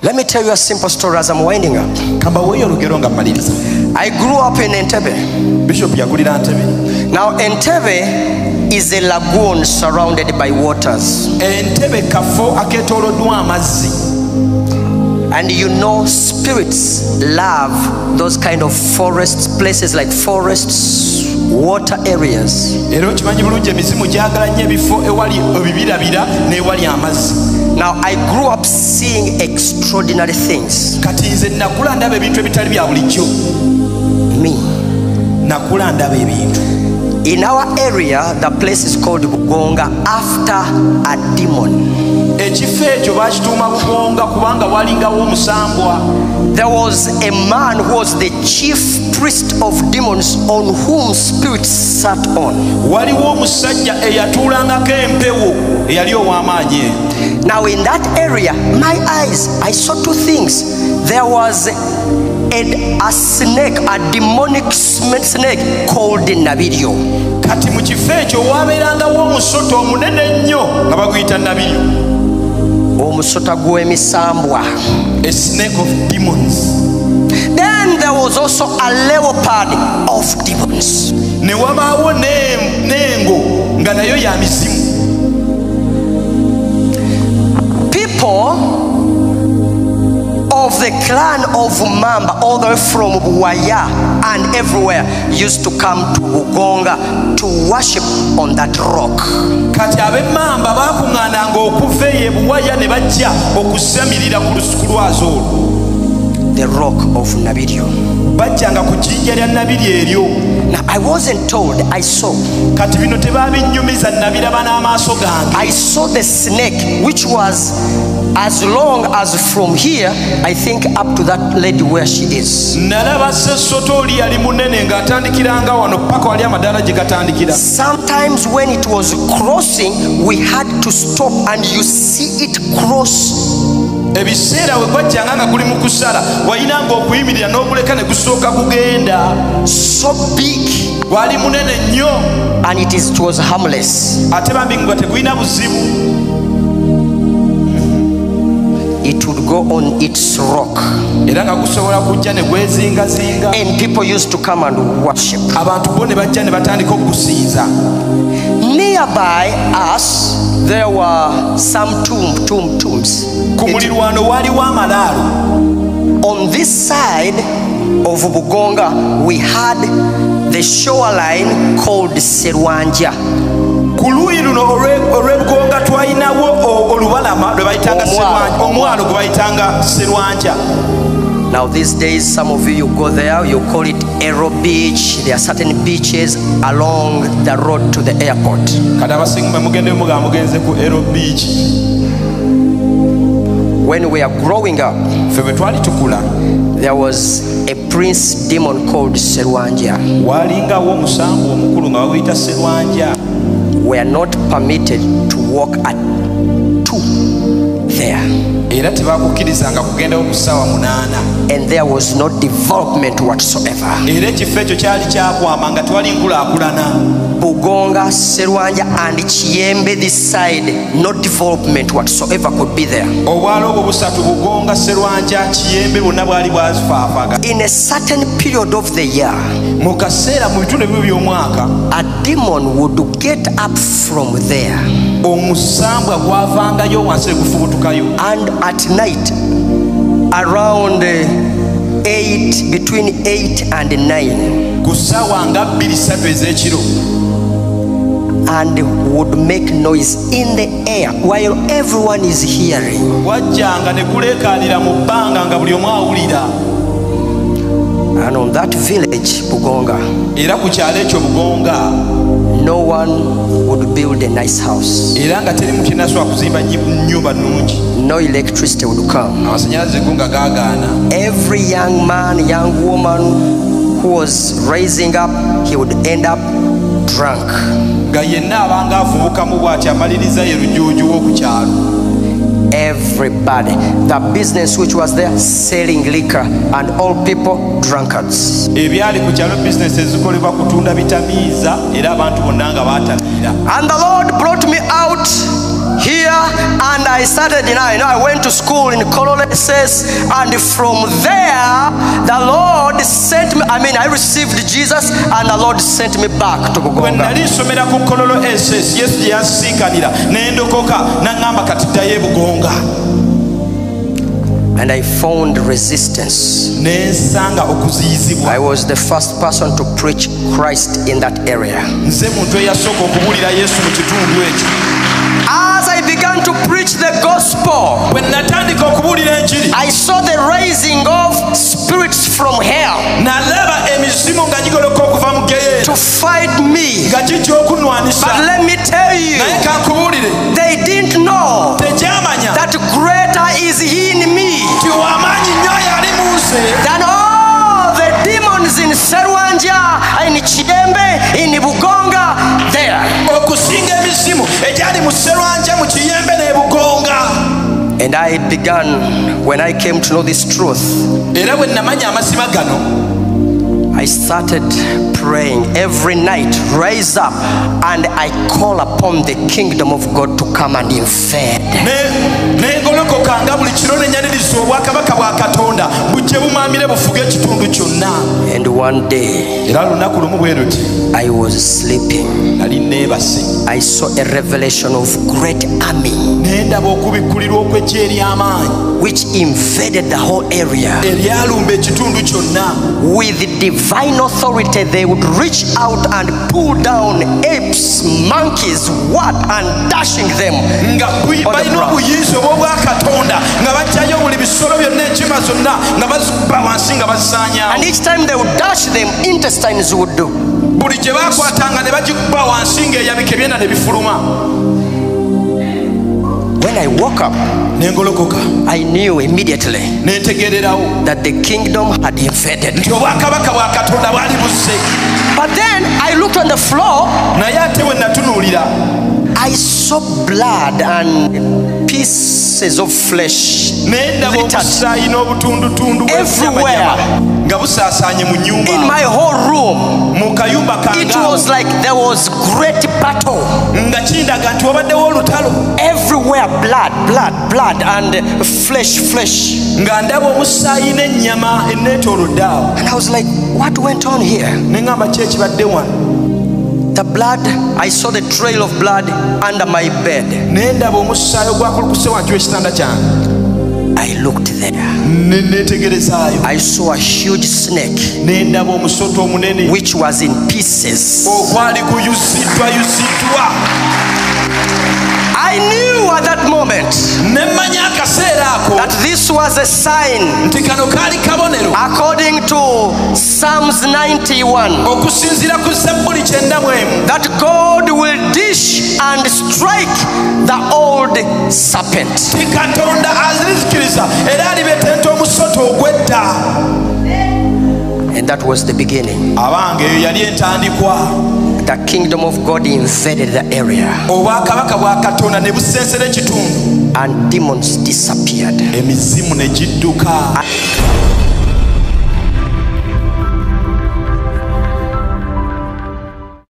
Let me tell you a simple story as I'm winding up. I grew up in Entebbe. Bishop yakulira Entebbe. Now Entebbe is a lagoon surrounded by waters. Entebbe kafo aketoloddwa amazzi. And you know, spirits love those kind of forests, places like forests, water areas. Now I grew up seeing extraordinary things. Me. In our area, the place is called Bugonga after a demon. There was a man who was the chief priest of demons on whom spirits sat on. Now in that area, my eyes, I saw two things. There was a snake, a demonic snake called Nabidio. A snake of demons. Then there was also a leopard of demons. People of the clan of Mamba, all the way from Buwaya and everywhere, used to come to Bugonga to worship on that rock. The rock of Nabidio. Now I wasn't told, I saw. I saw the snake, which was as long as from here, I think, up to that lady where she is. Sometimes when it was crossing, we had to stop and you see it cross. So big, and it was harmless. It would go on its rock, and people used to come and worship. Nearby us, there were some tombs. On this side of Bugonga, we had the shoreline called Serwanja. Now these days, some of you go there, you call it Aero Beach. There are certain beaches along the road to the airport. When we are growing up, there was a prince demon called Serwanja. We are not permitted to walk at 2 there. And there was no development whatsoever. Bugonga, Serwanja and Chiembe this side, no development whatsoever could be there. In a certain period of the year, a demon would get up from there, and at night around 8, between 8 and 9, and would make noise in the air while everyone is hearing. And on that village, Bugonga, no one would build a nice house. No electricity would come. Every young man, young woman who was raising up, he would end up drunk. Everybody, the business which was there, selling liquor, and all people drunkards. And the Lord brought me out here, and I started, I went to school in Colossus, and from there, the Lord sent me, I received Jesus, and the Lord sent me back to Bugonga. And I found resistance. I was the first person to preach Christ in that area. As I began to preach the gospel, I saw the rising of spirits from hell to fight me. But let me tell you, they didn't know that greater is he in me than all the demons in Serwanja, in Chidembe, in Bugonga, there. And I began, when I came to know this truth, I started praying every night, rise up, and I call upon the kingdom of God to come and invade. And one day, I was sleeping. I saw a revelation of great army which invaded the whole area. With divine authority, they would reach out and pull down apes, monkeys, and dashing them on the ground. And each time they would dash them, intestines would do. When I woke up, I knew immediately that the kingdom had invaded. But then I looked on the floor, I saw blood and pieces of flesh everywhere. In my whole room, it was like there was great battle. Everywhere blood and flesh. And I was like, what went on here? The blood, I saw the trail of blood under my bed. I looked there. I saw a huge snake which was in pieces. I knew at that moment that this was a sign, according to Psalms 91, that God will dish and strike the old serpent. And that was the beginning. The kingdom of God invaded the area, and demons disappeared.